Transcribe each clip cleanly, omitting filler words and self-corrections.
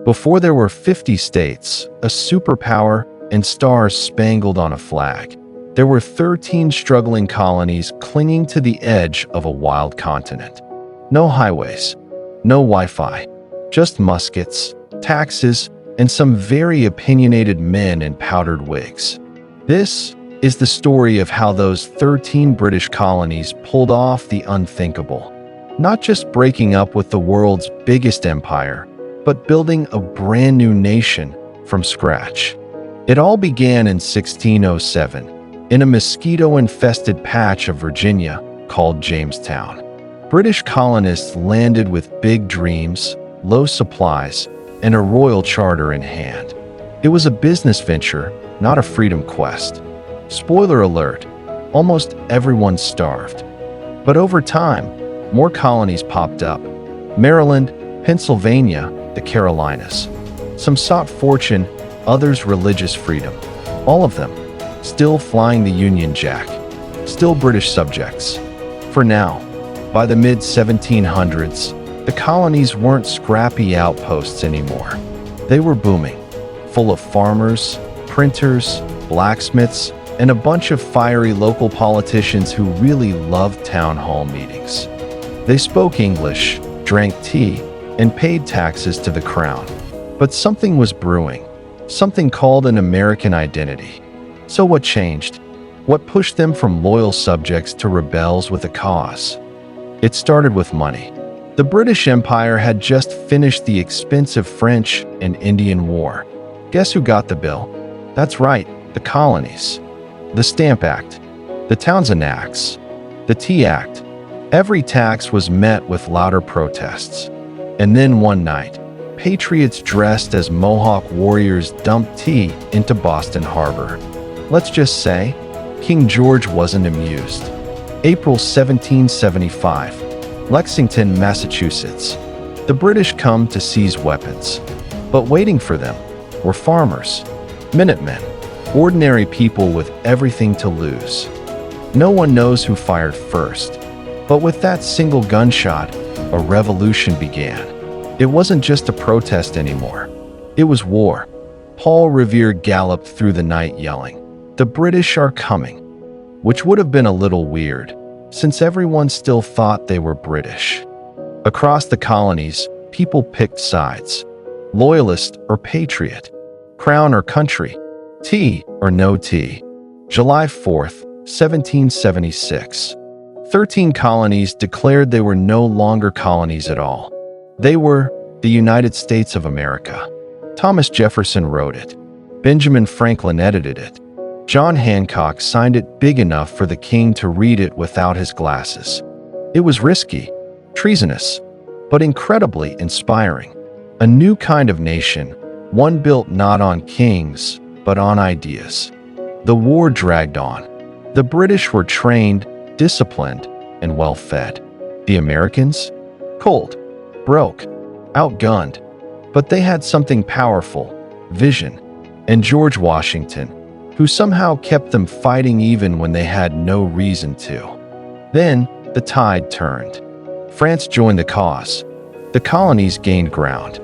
Before there were 50 states, a superpower, and stars spangled on a flag, there were 13 struggling colonies clinging to the edge of a wild continent. No highways, no Wi-Fi, just muskets, taxes, and some very opinionated men in powdered wigs. This is the story of how those 13 British colonies pulled off the unthinkable. Not just breaking up with the world's biggest empire, but building a brand new nation from scratch. It all began in 1607, in a mosquito-infested patch of Virginia called Jamestown. British colonists landed with big dreams, low supplies, and a royal charter in hand. It was a business venture, not a freedom quest. Spoiler alert, almost everyone starved. But over time, more colonies popped up. Maryland, Pennsylvania, the Carolinas. Some sought fortune, others religious freedom. All of them still flying the Union Jack, still British subjects. For now, by the mid-1700s, the colonies weren't scrappy outposts anymore. They were booming, full of farmers, printers, blacksmiths, and a bunch of fiery local politicians who really loved town hall meetings. They spoke English, drank tea, and paid taxes to the crown. But something was brewing, something called an American identity. So what changed? What pushed them from loyal subjects to rebels with a cause? It started with money. The British Empire had just finished the expensive French and Indian War. Guess who got the bill? That's right, the colonies. The Stamp Act, the Townshend Acts, the Tea Act. Every tax was met with louder protests. And then one night, patriots dressed as Mohawk warriors dumped tea into Boston Harbor. Let's just say, King George wasn't amused. April 1775, Lexington, Massachusetts. The British come to seize weapons. But waiting for them were farmers, Minutemen, ordinary people with everything to lose. No one knows who fired first, but with that single gunshot, a revolution began. It wasn't just a protest anymore. It was war. Paul Revere galloped through the night yelling, "The British are coming," which would have been a little weird, since everyone still thought they were British. Across the colonies, people picked sides. Loyalist or patriot, crown or country, tea or no tea. July 4th, 1776. 13 colonies declared they were no longer colonies at all. They were the United States of America. Thomas Jefferson wrote it. Benjamin Franklin edited it. John Hancock signed it big enough for the king to read it without his glasses. It was risky, treasonous, but incredibly inspiring. A new kind of nation, one built not on kings, but on ideas. The war dragged on. The British were trained, disciplined, and well-fed. The Americans? Cold, broke, outgunned. But they had something powerful, vision, and George Washington, who somehow kept them fighting even when they had no reason to. Then, the tide turned. France joined the cause. The colonies gained ground.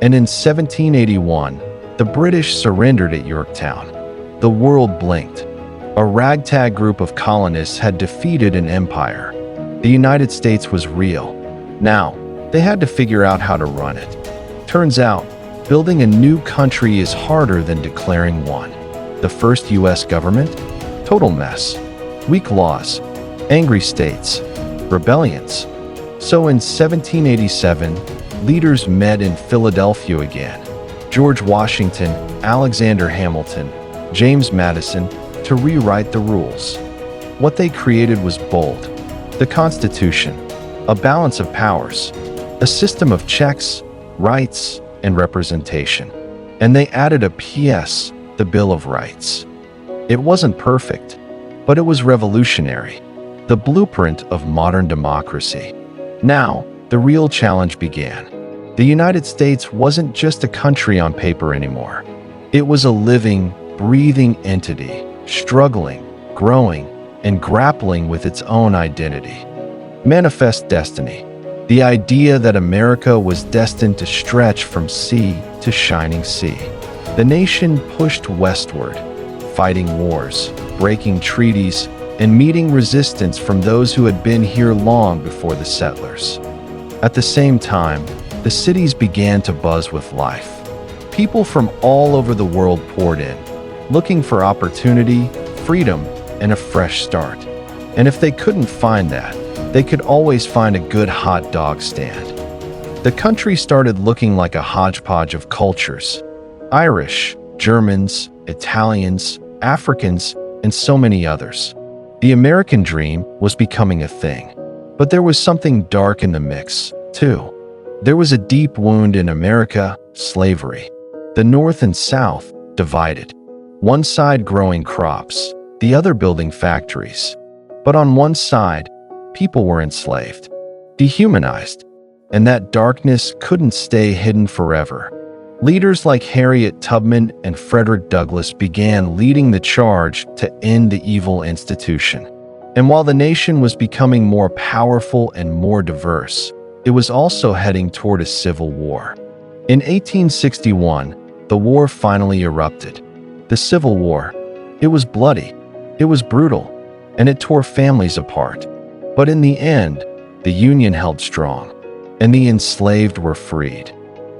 And in 1781, the British surrendered at Yorktown. The world blinked. A ragtag group of colonists had defeated an empire. The United States was real. Now, they had to figure out how to run it. Turns out, building a new country is harder than declaring one. The first U.S. government? Total mess. Weak laws. Angry states. Rebellions. So in 1787, leaders met in Philadelphia again. George Washington, Alexander Hamilton, James Madison, to rewrite the rules. What they created was bold. The Constitution, a balance of powers, a system of checks, rights, and representation. And they added a PS, the Bill of Rights. It wasn't perfect, but it was revolutionary, the blueprint of modern democracy. Now, the real challenge began. The United States wasn't just a country on paper anymore. It was a living, breathing entity, struggling, growing, and grappling with its own identity. Manifest destiny, the idea that America was destined to stretch from sea to shining sea. The nation pushed westward, fighting wars, breaking treaties, and meeting resistance from those who had been here long before the settlers. At the same time, the cities began to buzz with life. People from all over the world poured in, looking for opportunity, freedom, and a fresh start. And if they couldn't find that, they could always find a good hot dog stand. The country started looking like a hodgepodge of cultures: Irish, Germans, Italians, Africans, and so many others. The American dream was becoming a thing. But there was something dark in the mix, too. There was a deep wound in America: slavery. The North and South divided. One side growing crops, the other building factories. But on one side, people were enslaved, dehumanized, and that darkness couldn't stay hidden forever. Leaders like Harriet Tubman and Frederick Douglass began leading the charge to end the evil institution. And while the nation was becoming more powerful and more diverse, it was also heading toward a civil war. In 1861, the war finally erupted. The Civil War. It was bloody, it was brutal, and it tore families apart. But in the end, the Union held strong, and the enslaved were freed.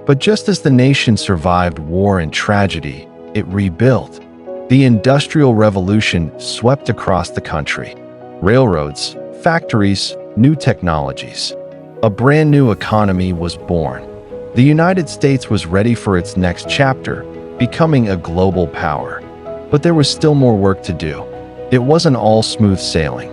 But just as the nation survived war and tragedy, it rebuilt. The Industrial Revolution swept across the country. Railroads, factories, new technologies. A brand new economy was born. The United States was ready for its next chapter, becoming a global power. But there was still more work to do. It wasn't all smooth sailing.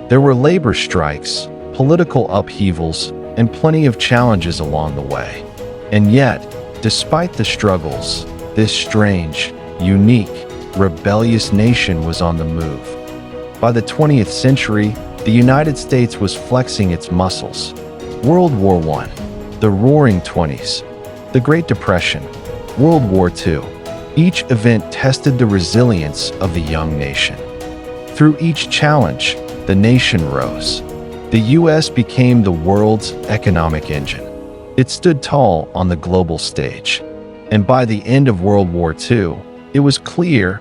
There were labor strikes, political upheavals, and plenty of challenges along the way. And yet, despite the struggles, this strange, unique, rebellious nation was on the move. By the 20th century, the United States was flexing its muscles. World War I, the Roaring Twenties, the Great Depression, World War II. Each event tested the resilience of the young nation. Through each challenge, the nation rose. The U.S. became the world's economic engine. It stood tall on the global stage. And by the end of World War II, it was clear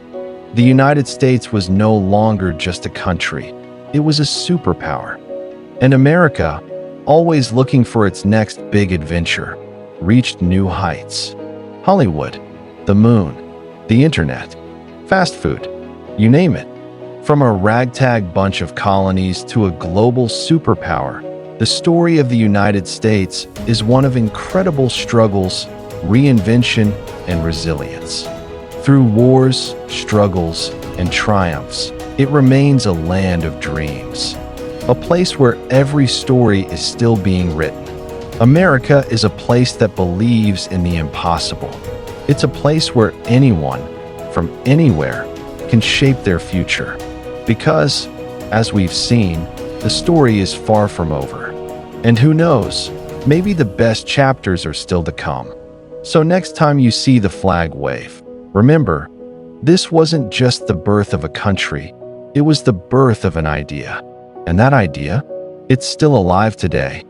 the United States was no longer just a country. It was a superpower. And America, always looking for its next big adventure, reached new heights. Hollywood, the moon, the internet, fast food, you name it. From a ragtag bunch of colonies to a global superpower, the story of the United States is one of incredible struggles, reinvention, and resilience. Through wars, struggles, and triumphs, it remains a land of dreams. A place where every story is still being written. America is a place that believes in the impossible. It's a place where anyone, from anywhere, can shape their future. Because, as we've seen, the story is far from over. And who knows, maybe the best chapters are still to come. So next time you see the flag wave, remember, this wasn't just the birth of a country, it was the birth of an idea. And that idea, it's still alive today.